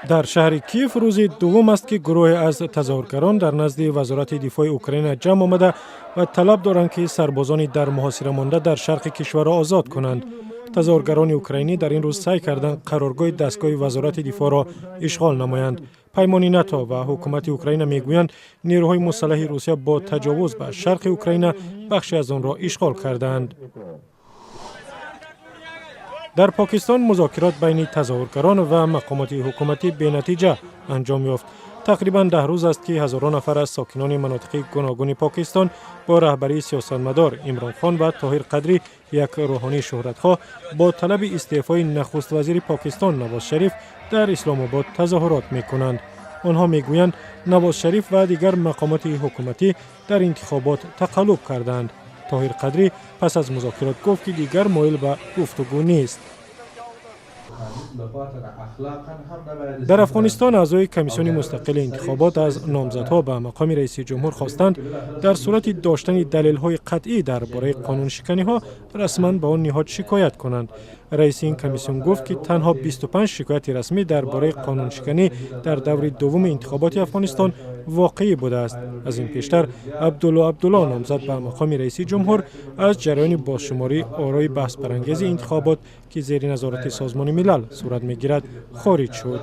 در شهر کیف روزی دوم است که گروه از تظاهرگران در نزد وزارت دفاع اوکراین جمع آمده و طلب دارند که سربازان در محاصره مانده در شرق کشور را آزاد کنند. تظاهرگران اوکراینی در این روز سعی کردند قرارگاه دستگاه وزارت دفاع را اشغال نمایند. پیمانی ناتو و حکومت اوکراین میگویند نیروهای مسلح روسیه با تجاوز به شرق اوکراین بخشی از آن را اشغال کردند. در پاکستان مذاکرات بین تظاهرگران و مقامات حکومتی به نتیجه انجام یافت. تقریباً 10 روز است که هزاران نفر از ساکنان مناطق گوناگون پاکستان با رهبری سیاستمدار عمران خان و طاهر قدری، یک روحانی شهرت‌خواه، با طلب استعفای نخست وزیر پاکستان نواز شریف در اسلام آباد تظاهرات می‌کنند. آنها می‌گویند نواز شریف و دیگر مقامات حکومتی در انتخابات تقلب کردند. طاهر قدری پس از مذاکرات گفت که دیگر مایل به گفتگو نیست. در افغانستان اعضای کمیسیون مستقل انتخابات از نامزدها به مقام رئیس جمهور خواستند در صورت داشتن دلیل‌های قطعی درباره قانون شکنی‌ها رسما به آن نهاد شکایت کنند. رئیس این کمیسیون گفت که تنها 25 شکایت رسمی درباره قانون شکنی در دور دوم انتخابات افغانستان واقعی بوده است. از این پیشتر عبدالله نامزد به مقام رئیس جمهور از جریان بازشماری آرای بحث برانگیز انتخابات که زیر نظارت سازمان ملل صورت می‌گیرد خارج شد.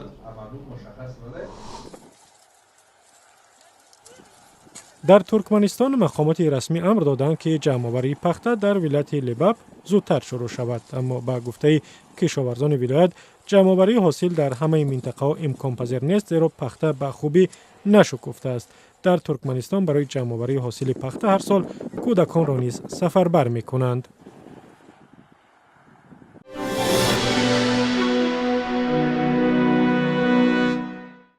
در ترکمنستان مقامات رسمی امر دادند که جمع‌آوری پخته در ولایت لباپ زودتر شروع شود، اما با گفته کشاورزان ولایت جمع‌آوری حاصل در همه منطقه امکان پذیر نیست، زیرا پخته به خوبی نشکفته است. در ترکمنستان برای جمع‌آوری حاصل پخته هر سال کودکان را نیز سفربر می‌کنند.